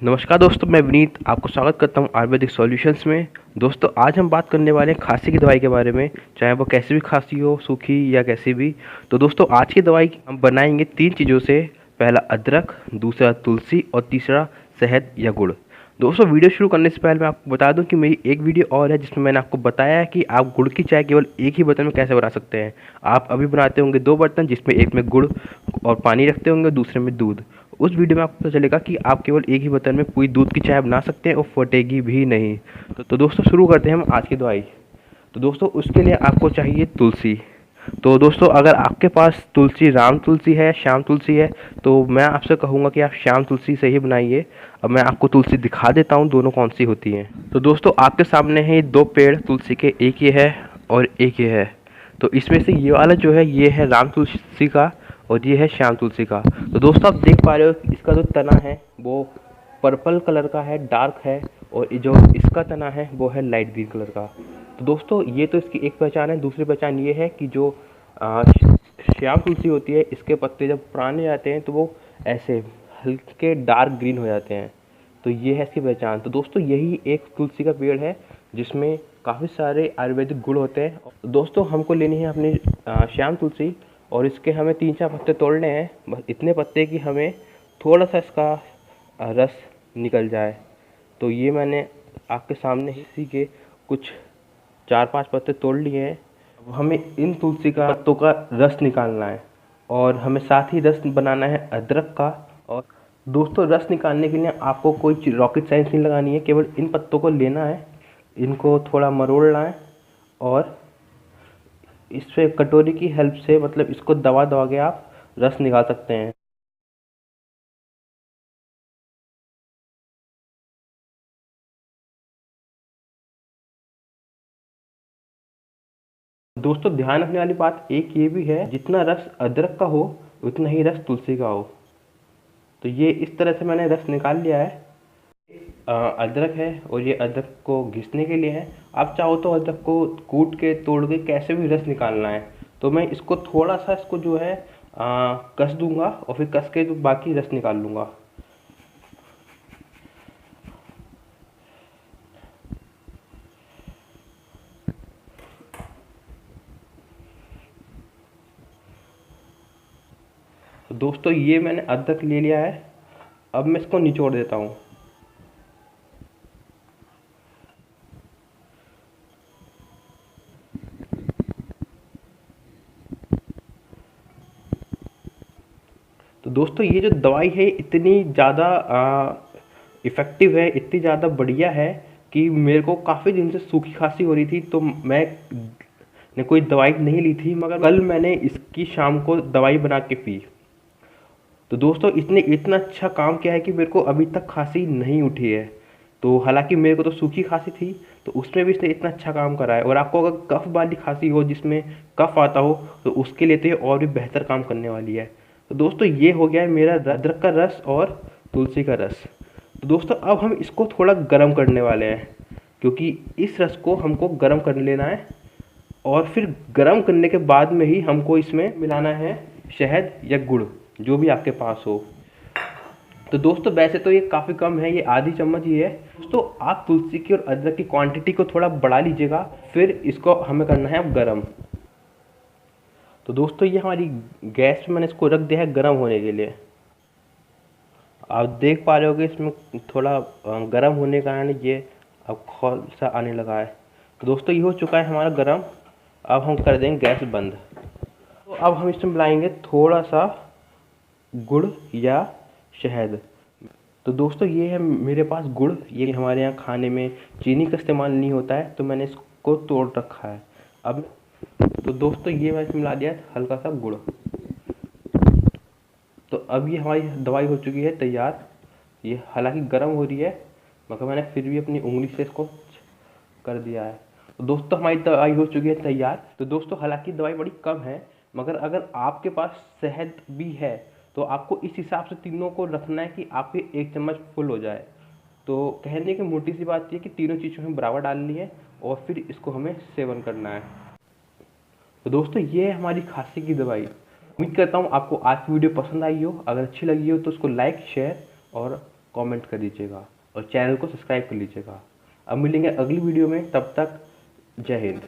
नमस्कार दोस्तों, मैं विनीत आपको स्वागत करता हूं आयुर्वेदिक सॉल्यूशंस में। दोस्तों आज हम बात करने वाले हैं खांसी की दवाई के बारे में, चाहे वो कैसी भी खांसी हो, सूखी या कैसी भी। तो दोस्तों आज की दवाई हम बनाएंगे 3 चीज़ों से। पहला अदरक, दूसरा तुलसी और तीसरा शहद या गुड़। दोस्तों वीडियो शुरू करने से पहले मैं आपको बता दूं कि मेरी एक वीडियो और है जिसमें मैंने आपको बताया है कि आप गुड़ की चाय केवल एक ही बर्तन में कैसे बना सकते हैं। आप अभी बनाते होंगे 2 बर्तन, जिसमें एक में गुड़ और पानी रखते होंगे, दूसरे में दूध। उस वीडियो में आपको पता चलेगा कि आप केवल एक ही बर्तन में पूरी दूध की चाय बना सकते हैं और फटेगी भी नहीं। तो दोस्तों शुरू करते हैं हम आज की दवाई। तो दोस्तों उसके लिए आपको चाहिए तुलसी। तो दोस्तों अगर आपके पास तुलसी राम तुलसी है, श्याम तुलसी है, तो मैं आपसे कहूँगा कि आप श्याम तुलसी से ही बनाइए। अब मैं आपको तुलसी दिखा देता हूँ दोनों कौन सी होती हैं। तो दोस्तों आपके सामने है 2 पेड़ तुलसी के, एक ये है और एक ये है। तो इसमें से ये वाला जो है ये है राम तुलसी का और ये है श्याम तुलसी का। तो दोस्तों आप देख पा रहे हो कि इसका जो तना है वो पर्पल कलर का है, डार्क है, और जो इसका तना है वो है लाइट ग्रीन कलर का। तो दोस्तों ये तो इसकी एक पहचान है। दूसरी पहचान ये है कि जो श्याम तुलसी होती है, इसके पत्ते जब पुराने जाते हैं तो वो ऐसे हल्के डार्क ग्रीन हो जाते हैं। तो ये है इसकी पहचान। तो दोस्तों यही एक तुलसी का पेड़ है जिसमें काफ़ी सारे आयुर्वेदिक गुण होते हैं। तो दोस्तों हमको लेनी है अपनी श्याम तुलसी, और इसके हमें 3-4 पत्ते तोड़ने हैं, बस इतने पत्ते कि हमें थोड़ा सा इसका रस निकल जाए। तो ये मैंने आपके सामने इसी के कुछ 4-5 पत्ते तोड़ लिए हैं। अब हमें इन तुलसी का पत्तों का रस निकालना है, और हमें साथ ही रस बनाना है अदरक का। और दोस्तों रस निकालने के लिए आपको कोई रॉकेट साइंस नहीं लगानी है, केवल इन पत्तों को लेना है, इनको थोड़ा मरोड़ना है और इस पे कटोरी की हेल्प से, मतलब इसको दबा दबा के आप रस निकाल सकते हैं। दोस्तों ध्यान रखने वाली बात एक ये भी है, जितना रस अदरक का हो उतना ही रस तुलसी का हो। तो ये इस तरह से मैंने रस निकाल लिया है। अदरक है और ये अदरक को घिसने के लिए है। आप चाहो तो अदरक को कूट के, तोड़ के कैसे भी रस निकालना है। तो मैं इसको थोड़ा सा इसको जो है कस दूंगा और फिर कस के जो बाकी रस निकाल लूँगा। तो दोस्तों ये मैंने अदरक ले लिया है, अब मैं इसको निचोड़ देता हूँ। तो दोस्तों ये जो दवाई है इतनी ज़्यादा इफ़ेक्टिव है, इतनी ज़्यादा बढ़िया है कि मेरे को काफ़ी दिन से सूखी खांसी हो रही थी। तो मैं ने कोई दवाई नहीं ली थी, मगर कल मैंने इसकी शाम को दवाई बना के पी। तो दोस्तों इसने इतना अच्छा काम किया है कि मेरे को अभी तक खांसी नहीं उठी है। तो हालांकि मेरे को तो सूखी खांसी थी, तो उसमें भी इसने इतना अच्छा काम करा है। और आपको अगर कफ वाली खांसी हो जिसमें कफ आता हो, तो उसके लिए तो ये और भी बेहतर काम करने वाली है। तो दोस्तों ये हो गया है मेरा अदरक का रस और तुलसी का रस। तो दोस्तों अब हम इसको थोड़ा गर्म करने वाले हैं, क्योंकि इस रस को हमको गर्म कर लेना है। और फिर गर्म करने के बाद में ही हमको इसमें मिलाना है शहद या गुड़, जो भी आपके पास हो। तो दोस्तों वैसे तो ये काफ़ी कम है, ये आधी चम्मच ही है। दोस्तों आप तुलसी की और अदरक की क्वांटिटी को थोड़ा बढ़ा लीजिएगा, फिर इसको हमें करना है अब गर्म। तो दोस्तों ये हमारी गैस पे मैंने इसको रख दिया है गर्म होने के लिए। आप देख पा रहे होगे इसमें थोड़ा गर्म होने के कारण ये अब खौल सा आने लगा है। तो दोस्तों ये हो चुका है हमारा गर्म। अब हम कर देंगे गैस बंद। तो अब हम इसमें मिलाएंगे थोड़ा सा गुड़ या शहद। तो दोस्तों ये है मेरे पास गुड़। ये हमारे यहाँ खाने में चीनी का इस्तेमाल नहीं होता है, तो मैंने इसको तोड़ रखा है। अब तो दोस्तों ये मैंने इसमें मिला दिया हल्का सा गुड़। तो अब ये हमारी दवाई हो चुकी है तैयार। ये हालांकि गर्म हो रही है, मगर मैंने फिर भी अपनी उंगली से इसको कर दिया है। तो दोस्तों हमारी दवाई हो चुकी है तैयार। तो दोस्तों हालांकि दवाई बड़ी कम है, मगर अगर आपके पास शहद भी है तो आपको इस हिसाब से तीनों को रखना है कि आपके 1 चम्मच फुल हो जाए। तो कहने की मोटी सी बात ये कि तीनों चीज़ों में बराबर डालनी है और फिर इसको हमें सेवन करना है। तो दोस्तों ये है हमारी खांसी की दवाई। उम्मीद करता हूँ आपको आज की वीडियो पसंद आई हो। अगर अच्छी लगी हो तो उसको लाइक, शेयर और कमेंट कर दीजिएगा और चैनल को सब्सक्राइब कर लीजिएगा। अब मिलेंगे अगली वीडियो में, तब तक जय हिंद।